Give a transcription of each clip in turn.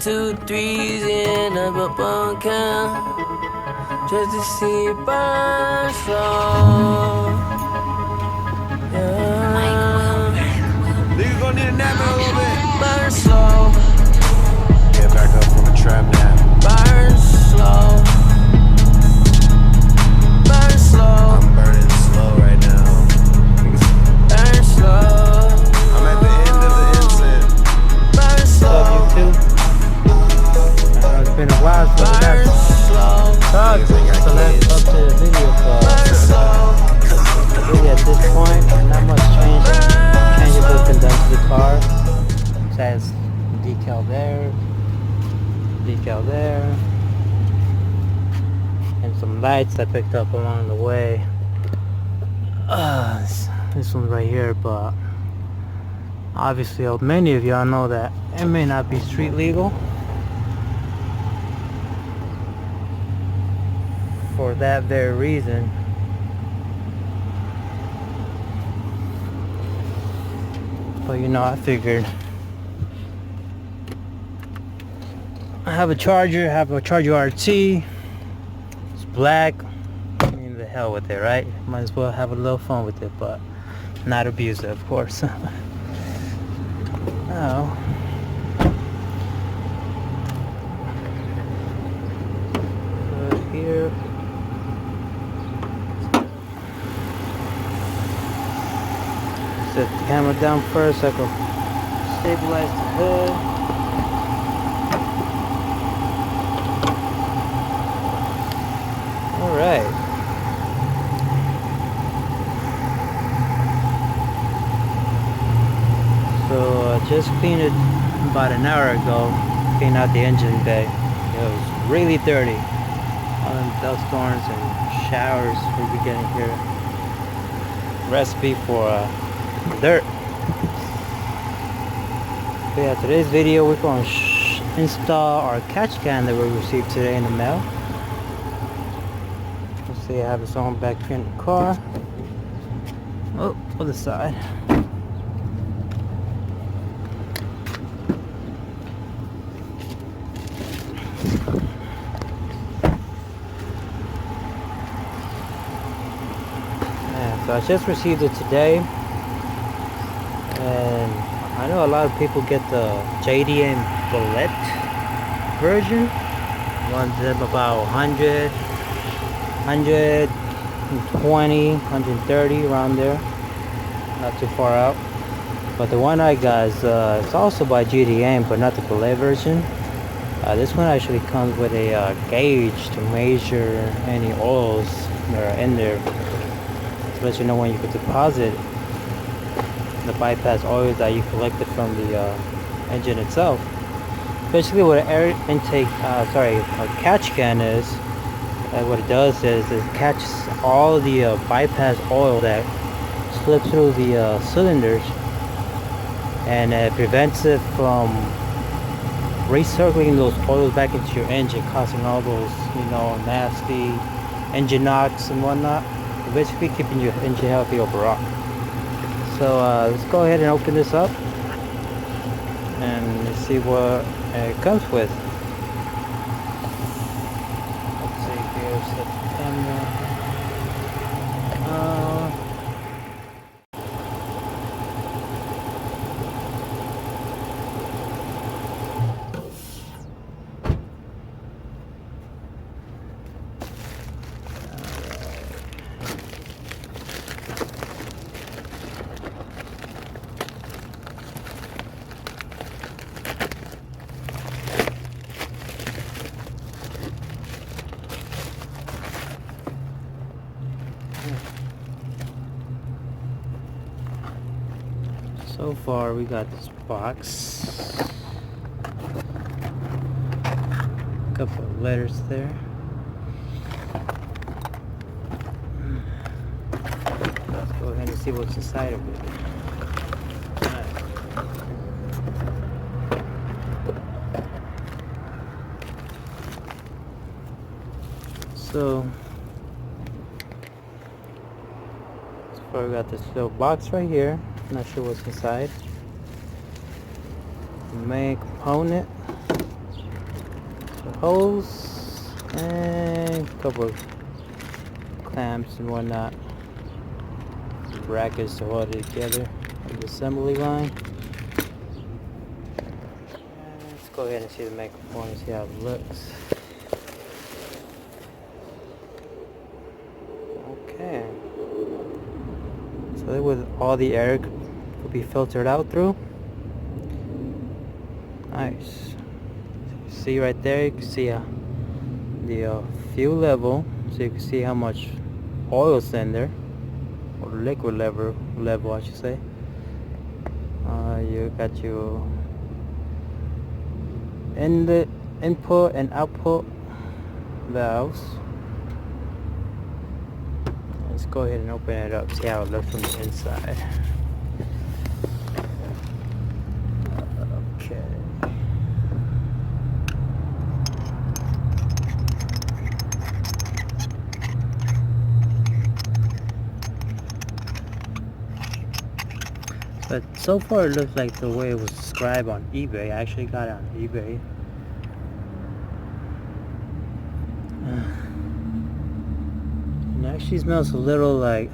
2 3s in a bubble count just to see it burn slow. Yeah. Niggas gonna need a nap in a little bit. Burn slow. Get back up from a trap nap. Burn slow. Burn slow. I'm burning slow right now. Burn slow. I'm at the end of the incense. Burn slow. Love you too. It's been a while since Burn slow. talked, so let's up to the video call. Burn slow. Really at this point, not much changes have been done to the car. It says decal there, and some lights I picked up along the way. This one's right here, but obviously many of y'all know that it may not be street legal. For that very reason, but you know, I figured I have a Charger, RT. It's black. I mean, the hell with it, right? Might as well have a little fun with it, but not abuse it, of course. Now, here. Set the camera down first so I can stabilize the hood. Alright. So I just cleaned it about an hour ago. Cleaned out the engine bay. It was really dirty. All them dust storms and showers we'll be getting here. Recipe for dirt. But yeah, today's video we're going to install our catch can that we received today in the mail. Let's see, I have this on back here in the car. Oh, other side. Yeah, so I just received it today. And I know a lot of people get the JDM bullet version. One's about 100, 120, 130 around there. Not too far out. But the one I got is it's also by JDM, but not the bullet version. This one actually comes with a gauge to measure any oils that are in there, to let you know when you could deposit the bypass oil that you collected from the engine itself. Basically what an air intake, a catch can is, what it does is it catches all the bypass oil that slips through the cylinders, and it prevents it from recirculating those oils back into your engine, causing all those, you know, nasty engine knocks and whatnot. Basically keeping your engine healthy overall. So let's go ahead and open this up and let's see what it comes with. Let's see here, set the camera. So far we got this box, a couple of letters there. Let's go ahead and see what's inside of it. So far we got this little box right here. Not sure what's inside. The main component is hose and a couple of clamps and whatnot, brackets to hold it together on the assembly line. Let's go ahead and see the microphone and see how it looks. Okay, so that was all the air could be filtered out through. Nice. See right there, you can see the fuel level, so you can see how much oil's in there, or liquid level I should say. You got your input and output valves. Let's go ahead and open it up, see how it looks from the inside. Okay. But so far it looks like the way it was described on eBay. I actually got it on eBay. It actually smells a little like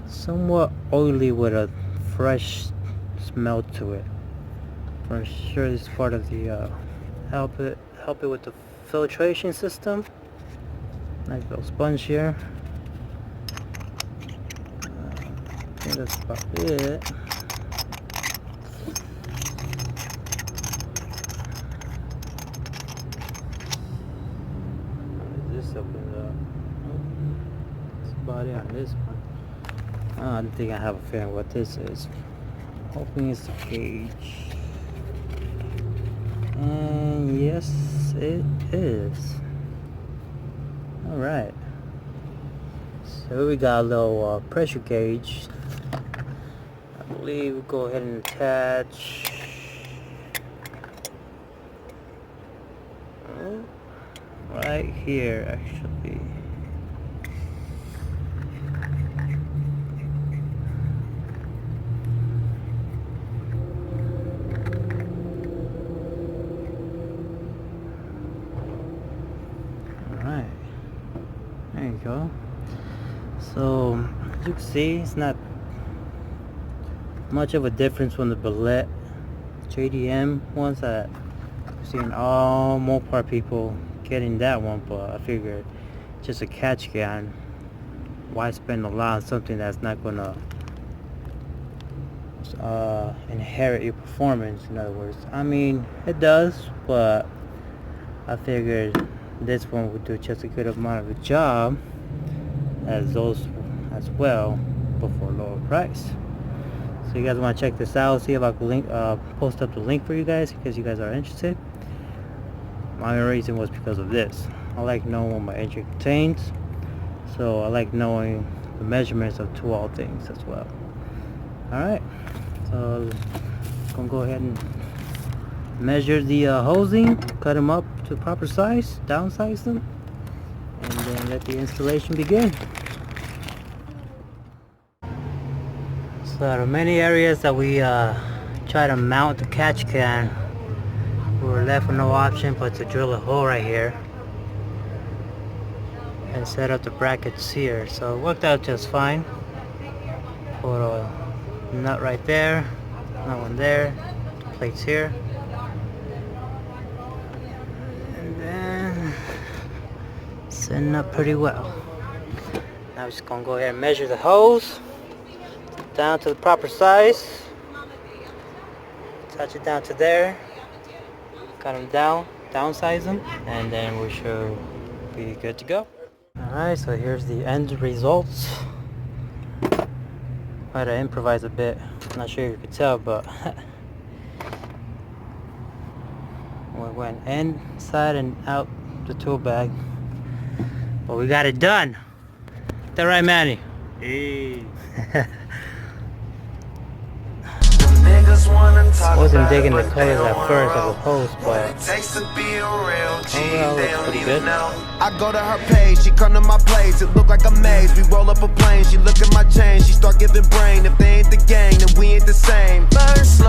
somewhat oily with a fresh smell to it. For sure it's part of the help it with the filtration system. Nice little sponge here. I think that's about it. This opens up. That's about it on this one. I don't think I have a feeling what this is. Hoping it's the gauge. And yes, it is. Alright. So we got a little pressure gauge. I believe we'll go ahead and attach right here actually. Alright, there you go. So as you can see, it's not much of a difference from the Bullet JDM ones that I've seen all Mopar people getting that one, but I figured just a catch can, why spend a lot on something that's not gonna inherit your performance? In other words, I mean it does, but I figured this one would do just a good amount of the job as those as well, but for a lower price. So you guys want to check this out, see if I can link, post up the link for you guys because you guys are interested. My reason was because of this. I like knowing what my engine contains, so I like knowing the measurements of all things as well. Alright, so I'm gonna go ahead and measure the hosing, cut them up to the proper size, downsize them, and then let the installation begin. So there are many areas that we try to mount the catch can. We were left with no option but to drill a hole right here and set up the brackets here. So it worked out just fine. Put a nut right there, another one there, plates here, and then setting up pretty well. Now we're just gonna go ahead and measure the hose down to the proper size, attach it down to there, cut them down, downsize them, and then we should be good to go. Alright, so here's the end results. I had to improvise a bit, not sure if you could tell, but we went inside and out the tool bag, but we got it done. Is that right, Manny? Hey. I wasn't digging the colors at first of the post, but overall it looks pretty good. I go to her page, she come to my place, it look like a maze. We roll up a plane, she look at my chain, she start giving brain. If they ain't the gang, then we ain't the same. Burn slow.